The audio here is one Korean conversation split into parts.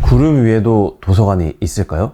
구름 위에도 도서관이 있을까요?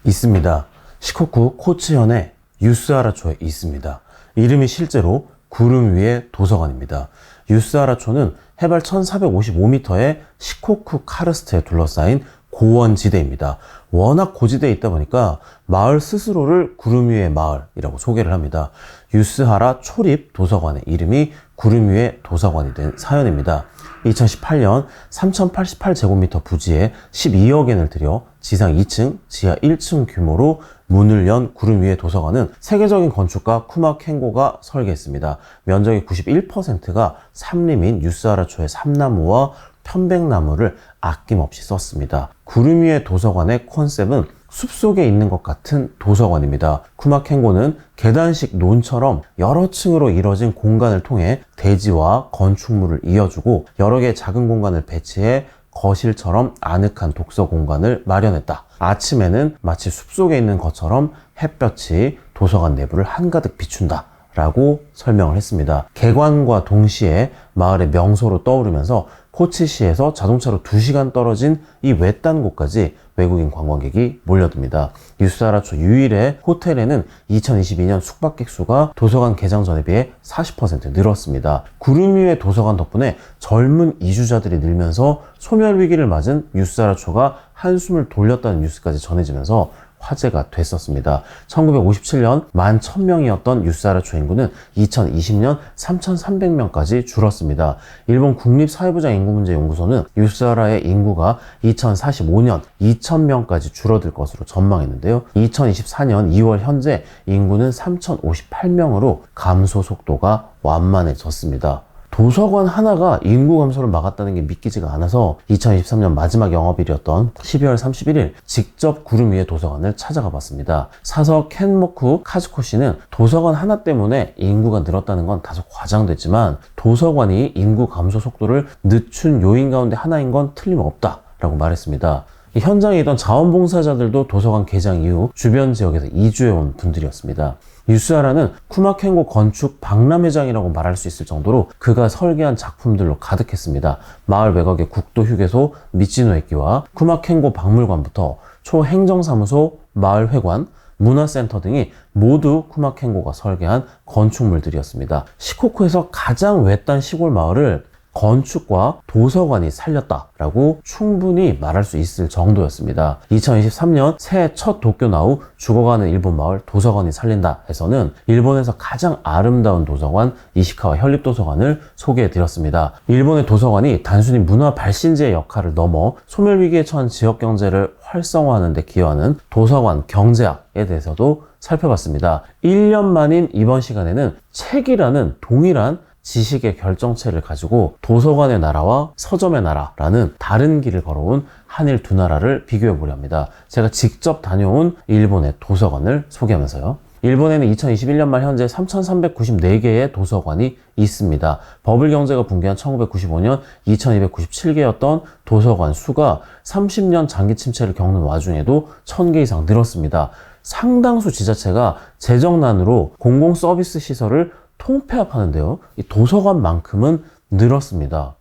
있습니다. 시코쿠 코츠현의 유스하라초에 있습니다. 이름이 실제로 구름 위의 도서관입니다. 유스하라초는 해발 1455m의 시코쿠 카르스트에 둘러싸인 고원지대입니다. 워낙 고지대에 있다 보니까 마을 스스로를 구름 위의 마을이라고 소개를 합니다. 유스하라 초립 도서관의 이름이 구름 위의 도서관이 된 사연입니다. 2018년 3088제곱미터 부지에 12억엔을 들여 지상 2층, 지하 1층 규모로 문을 연 구름 위의 도서관은 세계적인 건축가 쿠마 켄고가 설계했습니다. 면적의 91%가 삼림인 유스하라초의 삼나무와 편백나무를 아낌없이 썼습니다. 구름 위의 도서관의 컨셉은 숲속에 있는 것 같은 도서관입니다. 쿠마 켄고는 계단식 논처럼 여러 층으로 이뤄진 공간을 통해 대지와 건축물을 이어주고 여러 개의 작은 공간을 배치해 거실처럼 아늑한 독서 공간을 마련했다. 아침에는 마치 숲속에 있는 것처럼 햇볕이 도서관 내부를 한가득 비춘다 라고 설명을 했습니다. 개관과 동시에 마을의 명소로 떠오르면서 코치시에서 자동차로 2시간 떨어진 이 외딴 곳까지 외국인 관광객이 몰려듭니다. 유스하라초 유일의 호텔에는 2022년 숙박객 수가 도서관 개장 전에 비해 40% 늘었습니다. 구름 위의 도서관 덕분에 젊은 이주자들이 늘면서 소멸 위기를 맞은 유스하라초가 한숨을 돌렸다는 뉴스까지 전해지면서 화제가 됐었습니다. 1957년 11,000명이었던 유스하라초 인구는 2020년 3,300명까지 줄었습니다. 일본 국립사회부장인구문제연구소는 유스하라의 인구가 2045년 2,000명까지 줄어들 것으로 전망했는데요. 2024년 2월 현재 인구는 3,058명으로 감소 속도가 완만해졌습니다. 도서관 하나가 인구 감소를 막았다는 게 믿기지가 않아서 2023년 마지막 영업일이었던 12월 31일 직접 구름 위의 도서관을 찾아가 봤습니다. 사서 켄모쿠 카즈코 씨는 도서관 하나 때문에 인구가 늘었다는 건 다소 과장됐지만 도서관이 인구 감소 속도를 늦춘 요인 가운데 하나인 건 틀림없다 라고 말했습니다. 현장에 있던 자원봉사자들도 도서관 개장 이후 주변 지역에서 이주해온 분들이었습니다. 유스하라는 쿠마 켄고 건축 박람회장이라고 말할 수 있을 정도로 그가 설계한 작품들로 가득했습니다. 마을 외곽의 국도휴게소 미치노에키와 쿠마 켄고 박물관부터 초행정사무소, 마을회관, 문화센터 등이 모두 쿠마 켄고가 설계한 건축물들이었습니다. 시코쿠에서 가장 외딴 시골 마을을 건축과 도서관이 살렸다라고 충분히 말할 수 있을 정도였습니다. 2023년 새해 첫 도쿄나우 죽어가는 일본 마을 도서관이 살린다 에서는 일본에서 가장 아름다운 도서관 이시카와 현립도서관을 소개해드렸습니다. 일본의 도서관이 단순히 문화 발신지의 역할을 넘어 소멸위기에 처한 지역경제를 활성화하는 데 기여하는 도서관 경제학에 대해서도 살펴봤습니다. 1년 만인 이번 시간에는 책이라는 동일한 지식의 결정체를 가지고 도서관의 나라와 서점의 나라라는 다른 길을 걸어온 한일 두 나라를 비교해 보려 합니다. 제가 직접 다녀온 일본의 도서관을 소개하면서요. 일본에는 2021년 말 현재 3,394개의 도서관이 있습니다. 버블 경제가 붕괴한 1995년 2,297개였던 도서관 수가 30년 장기 침체를 겪는 와중에도 1,000개 이상 늘었습니다. 상당수 지자체가 재정난으로 공공 서비스 시설을 통폐합하는데요. 이 도서관만큼은 늘었습니다.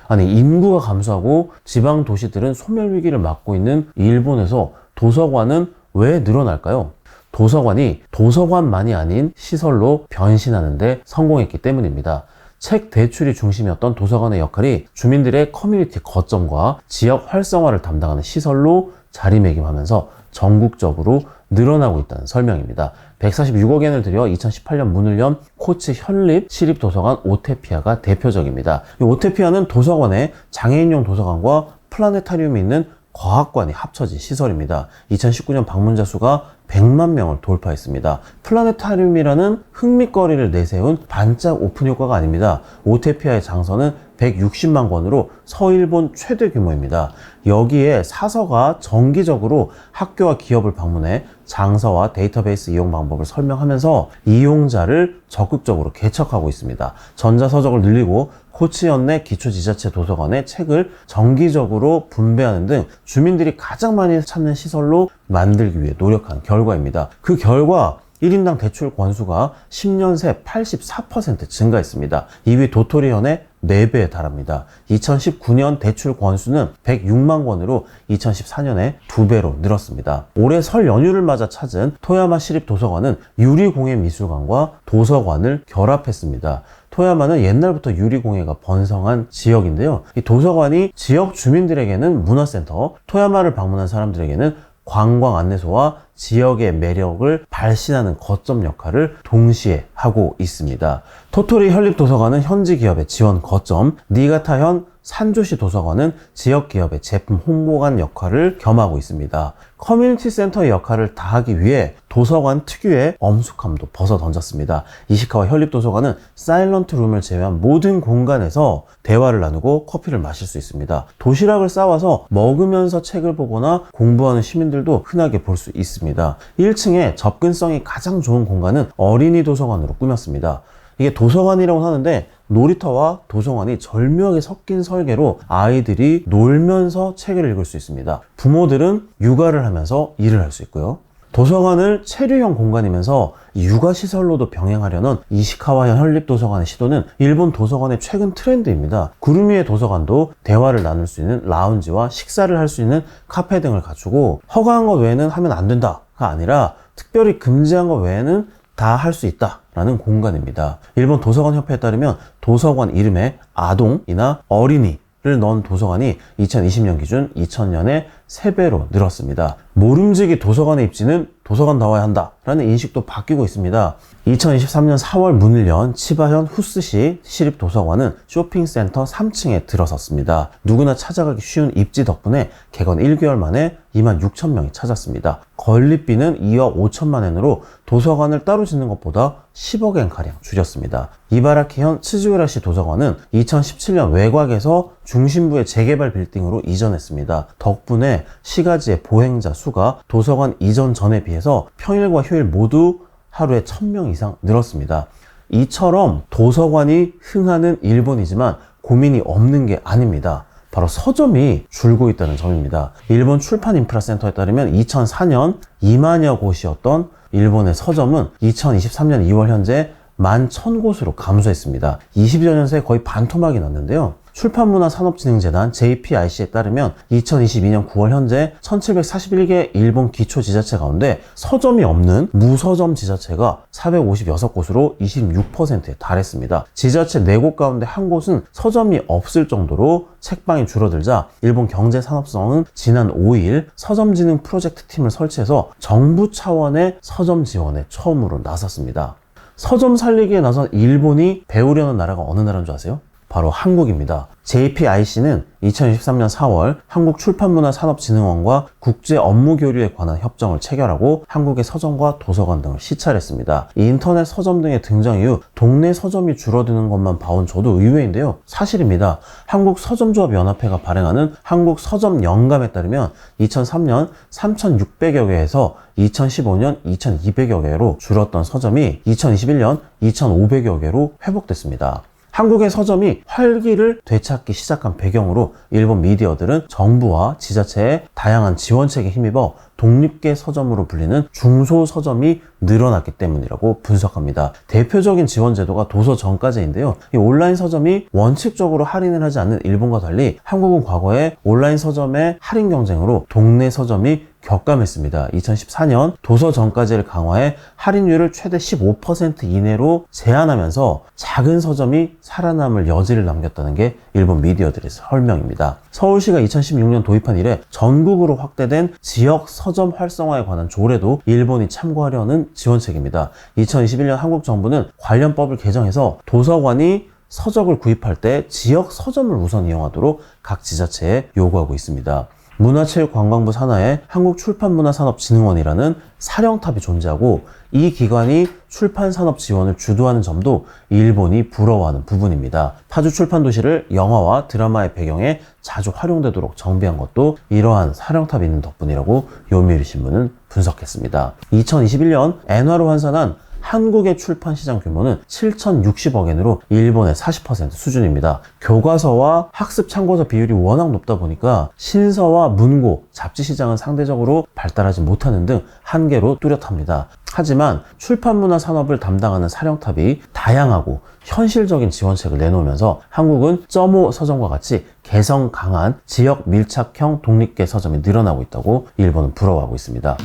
아니, 인구가 감소하고 지방 도시들은 소멸 위기를 맞고 있는 일본에서 도서관은 왜 늘어날까요? 도서관이 도서관만이 아닌 시설로 변신하는데 성공했기 때문입니다. 책 대출이 중심이었던 도서관의 역할이 주민들의 커뮤니티 거점과 지역 활성화를 담당하는 시설로 자리매김하면서 전국적으로 늘어나고 있다는 설명입니다. 146억엔을 들여 2018년 문을 연 코치 현립 시립도서관 오테피아가 대표적입니다. 이 오테피아는 도서관에 장애인용 도서관과 플라네타리움이 있는 과학관이 합쳐진 시설입니다. 2019년 방문자 수가 100만 명을 돌파했습니다. 플라네타리움이라는 흥미거리를 내세운 반짝 오픈 효과가 아닙니다. 오테피아의 장서는 160만 권으로 서일본 최대 규모입니다. 여기에 사서가 정기적으로 학교와 기업을 방문해 장서와 데이터베이스 이용 방법을 설명하면서 이용자를 적극적으로 개척하고 있습니다. 전자서적을 늘리고 코치현 내 기초지자체 도서관에 책을 정기적으로 분배하는 등 주민들이 가장 많이 찾는 시설로 만들기 위해 노력한 결과입니다. 그 결과 1인당 대출 건수가 10년 새 84% 증가했습니다. 2위 도토리현의 4배에 달합니다. 2019년 대출 건수는 106만 권으로 2014년에 2배로 늘었습니다. 올해 설 연휴를 맞아 찾은 토야마 시립도서관은 유리공예 미술관과 도서관을 결합했습니다. 토야마는 옛날부터 유리공예가 번성한 지역인데요. 이 도서관이 지역 주민들에게는 문화센터, 토야마를 방문한 사람들에게는 관광 안내소와 지역의 매력을 발신하는 거점 역할을 동시에 하고 있습니다. 토토리 현립도서관은 현지 기업의 지원 거점, 니가타현 산조시 도서관은 지역 기업의 제품 홍보관 역할을 겸하고 있습니다. 커뮤니티 센터의 역할을 다하기 위해 도서관 특유의 엄숙함도 벗어던졌습니다. 이시카와 현립도서관은 사일런트 룸을 제외한 모든 공간에서 대화를 나누고 커피를 마실 수 있습니다. 도시락을 싸와서 먹으면서 책을 보거나 공부하는 시민들도 흔하게 볼 수 있습니다. 1층에 접근성이 가장 좋은 공간은 어린이 도서관으로 꾸몄습니다. 이게 도서관이라고 하는데 놀이터와 도서관이 절묘하게 섞인 설계로 아이들이 놀면서 책을 읽을 수 있습니다. 부모들은 육아를 하면서 일을 할 수 있고요. 도서관을 체류형 공간이면서 육아시설로도 병행하려는 이시카와 현립도서관의 시도는 일본 도서관의 최근 트렌드입니다. 구루미의 도서관도 대화를 나눌 수 있는 라운지와 식사를 할 수 있는 카페 등을 갖추고 허가한 것 외에는 하면 안 된다가 아니라 특별히 금지한 것 외에는 다 할 수 있다라는 공간입니다. 일본 도서관 협회에 따르면 도서관 이름에 아동이나 어린이를 넣은 도서관이 2020년 기준 2000년에 3배로 늘었습니다. 모름지기 도서관의 입지는 도서관 나와야 한다라는 인식도 바뀌고 있습니다. 2023년 4월 문을 연 치바현 후스시 시립도서관은 쇼핑센터 3층에 들어섰습니다. 누구나 찾아가기 쉬운 입지 덕분에 개관 1개월 만에 26,000명이 찾았습니다. 건립비는 2억 5천만 엔으로 도서관을 따로 짓는 것보다 10억 엔가량 줄였습니다. 이바라키현 츠즈우라시 도서관은 2017년 외곽에서 중심부의 재개발 빌딩으로 이전했습니다. 덕분에 시가지의 보행자 수가 도서관 이전 전에 비해서 평일과 휴일 모두 하루에 1000명 이상 늘었습니다. 이처럼 도서관이 흥하는 일본이지만 고민이 없는 게 아닙니다. 바로 서점이 줄고 있다는 점입니다. 일본 출판 인프라 센터에 따르면 2004년 2만여 곳이었던 일본의 서점은 2023년 2월 현재 11,000곳으로 감소했습니다. 20여 년 새 거의 반토막이 났는데요. 출판문화산업진흥재단 JPIC에 따르면 2022년 9월 현재 1741개 일본 기초지자체 가운데 서점이 없는 무서점 지자체가 456곳으로 26%에 달했습니다. 지자체 4곳 가운데 1곳은 서점이 없을 정도로 책방이 줄어들자 일본 경제산업성은 지난 5일 서점진흥 프로젝트 팀을 설치해서 정부 차원의 서점 지원에 처음으로 나섰습니다. 서점 살리기에 나선 일본이 배우려는 나라가 어느 나라인 줄 아세요? 바로 한국입니다. JPIC는 2023년 4월 한국출판문화산업진흥원과 국제업무교류에 관한 협정을 체결하고 한국의 서점과 도서관 등을 시찰했습니다. 인터넷 서점 등의 등장 이후 동네 서점이 줄어드는 것만 봐온 저도 의외인데요. 사실입니다. 한국서점조합연합회가 발행하는 한국서점연감에 따르면 2003년 3,600여 개에서 2015년 2,200여 개로 줄었던 서점이 2021년 2,500여 개로 회복됐습니다. 한국의 서점이 활기를 되찾기 시작한 배경으로 일본 미디어들은 정부와 지자체의 다양한 지원책에 힘입어 독립계 서점으로 불리는 중소서점이 늘어났기 때문이라고 분석합니다. 대표적인 지원 제도가 도서정가제인데요. 이 온라인 서점이 원칙적으로 할인을 하지 않는 일본과 달리 한국은 과거에 온라인 서점의 할인 경쟁으로 동네 서점이 격감했습니다. 2014년 도서정가제를 강화해 할인율을 최대 15% 이내로 제한하면서 작은 서점이 살아남을 여지를 남겼다는 게 일본 미디어들의 설명입니다. 서울시가 2016년 도입한 이래 전국으로 확대된 지역 서점 활성화에 관한 조례도 일본이 참고하려는 지원책입니다. 2021년 한국 정부는 관련법을 개정해서 도서관이 서적을 구입할 때 지역 서점을 우선 이용하도록 각 지자체에 요구하고 있습니다. 문화체육관광부 산하에 한국출판문화산업진흥원이라는 사령탑이 존재하고 이 기관이 출판산업 지원을 주도하는 점도 일본이 부러워하는 부분입니다. 파주 출판도시를 영화와 드라마의 배경에 자주 활용되도록 정비한 것도 이러한 사령탑이 있는 덕분이라고 요미우리 신문은 분석했습니다. 2021년 엔화로 환산한 한국의 출판 시장 규모는 7,060억 엔으로 일본의 40% 수준입니다. 교과서와 학습 참고서 비율이 워낙 높다 보니까 신서와 문고, 잡지 시장은 상대적으로 발달하지 못하는 등 한계로 뚜렷합니다. 하지만 출판문화 산업을 담당하는 사령탑이 다양하고 현실적인 지원책을 내놓으면서 한국은 점오 서점과 같이 개성 강한 지역 밀착형 독립계 서점이 늘어나고 있다고 일본은 부러워하고 있습니다.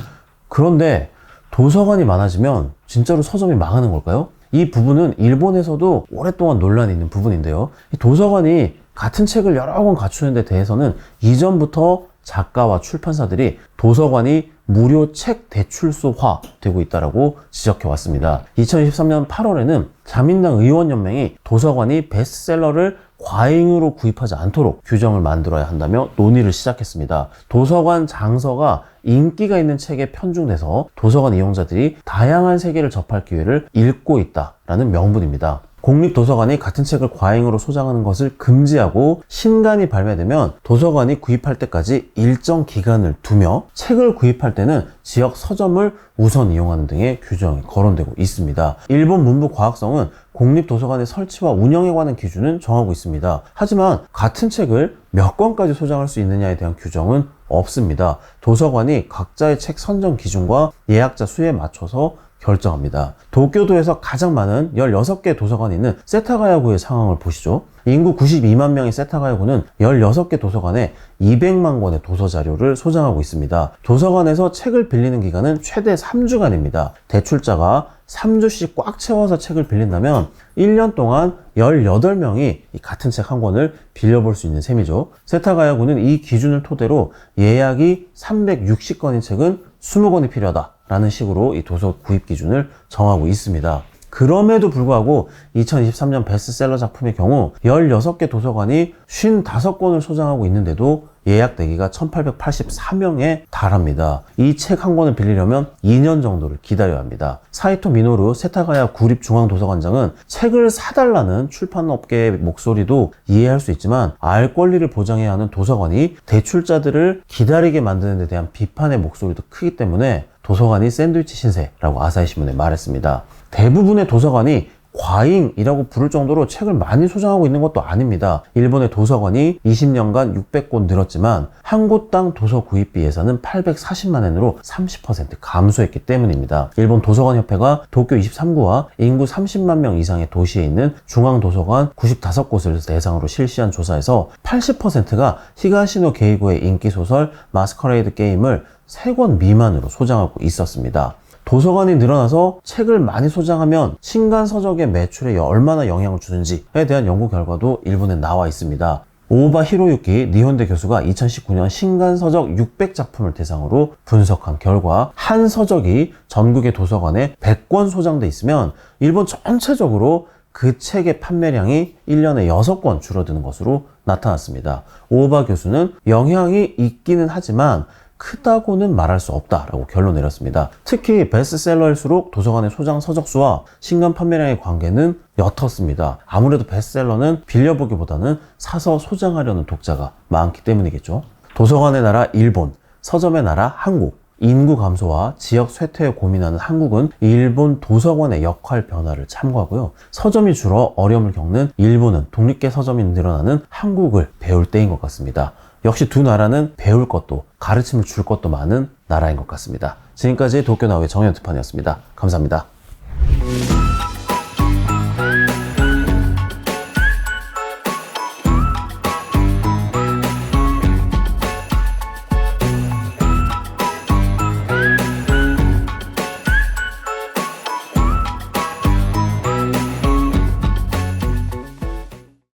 그런데 도서관이 많아지면 진짜로 서점이 망하는 걸까요? 이 부분은 일본에서도 오랫동안 논란이 있는 부분인데요. 이 도서관이 같은 책을 여러 권 갖추는 데 대해서는 이전부터 작가와 출판사들이 도서관이 무료 책 대출소화 되고 있다고 지적해 왔습니다. 2023년 8월에는 자민당 의원연맹이 도서관이 베스트셀러를 과잉으로 구입하지 않도록 규정을 만들어야 한다며 논의를 시작했습니다. 도서관 장서가 인기가 있는 책에 편중돼서 도서관 이용자들이 다양한 세계를 접할 기회를 잃고 있다라는 명분입니다. 공립도서관이 같은 책을 과잉으로 소장하는 것을 금지하고 신간이 발매되면 도서관이 구입할 때까지 일정 기간을 두며 책을 구입할 때는 지역 서점을 우선 이용하는 등의 규정이 거론되고 있습니다. 일본 문부과학성은 공립도서관의 설치와 운영에 관한 기준은 정하고 있습니다. 하지만 같은 책을 몇 권까지 소장할 수 있느냐에 대한 규정은 없습니다. 도서관이 각자의 책 선정 기준과 예약자 수에 맞춰서 결정합니다. 도쿄도에서 가장 많은 16개 도서관이 있는 세타가야구의 상황을 보시죠. 인구 92만 명의 세타가야구는 16개 도서관에 200만 권의 도서자료를 소장하고 있습니다. 도서관에서 책을 빌리는 기간은 최대 3주간입니다. 대출자가 3주씩 꽉 채워서 책을 빌린다면 1년 동안 18명이 같은 책 한 권을 빌려볼 수 있는 셈이죠. 세타가야구는 이 기준을 토대로 예약이 360권인 책은 20권이 필요하다 라는 식으로 이 도서 구입 기준을 정하고 있습니다. 그럼에도 불구하고 2023년 베스트셀러 작품의 경우 16개 도서관이 55권을 소장하고 있는데도 예약 대기가 1884명에 달합니다. 이 책 한 권을 빌리려면 2년 정도를 기다려야 합니다. 사이토 미노루 세타가야 구립중앙도서관장은 책을 사달라는 출판업계의 목소리도 이해할 수 있지만 알 권리를 보장해야 하는 도서관이 대출자들을 기다리게 만드는 데 대한 비판의 목소리도 크기 때문에 도서관이 샌드위치 신세라고 아사히신문에 말했습니다. 대부분의 도서관이 과잉이라고 부를 정도로 책을 많이 소장하고 있는 것도 아닙니다. 일본의 도서관이 20년간 600권 늘었지만 한 곳당 도서 구입비 예산은 840만 엔으로 30% 감소했기 때문입니다. 일본 도서관협회가 도쿄 23구와 인구 30만 명 이상의 도시에 있는 중앙도서관 95곳을 대상으로 실시한 조사에서 80%가 히가시노 게이고의 인기소설 마스커레이드 게임을 3권 미만으로 소장하고 있었습니다. 도서관이 늘어나서 책을 많이 소장하면 신간 서적의 매출에 얼마나 영향을 주는지에 대한 연구 결과도 일본에 나와 있습니다. 오바 히로유키 니혼대 교수가 2019년 신간 서적 600작품을 대상으로 분석한 결과 한 서적이 전국의 도서관에 100권 소장돼 있으면 일본 전체적으로 그 책의 판매량이 1년에 6권 줄어드는 것으로 나타났습니다. 오바 교수는 영향이 있기는 하지만 크다고는 말할 수 없다라고 결론 내렸습니다. 특히 베스트셀러일수록 도서관의 소장 서적수와 신간 판매량의 관계는 옅었습니다. 아무래도 베스트셀러는 빌려보기보다는 사서 소장하려는 독자가 많기 때문이겠죠. 도서관의 나라 일본, 서점의 나라 한국, 인구 감소와 지역 쇠퇴에 고민하는 한국은 일본 도서관의 역할 변화를 참고하고요. 서점이 줄어 어려움을 겪는 일본은 독립계 서점이 늘어나는 한국을 배울 때인 것 같습니다. 역시 두 나라는 배울 것도 가르침을 줄 것도 많은 나라인 것 같습니다. 지금까지 도쿄나우의 정현특판이었습니다. 감사합니다.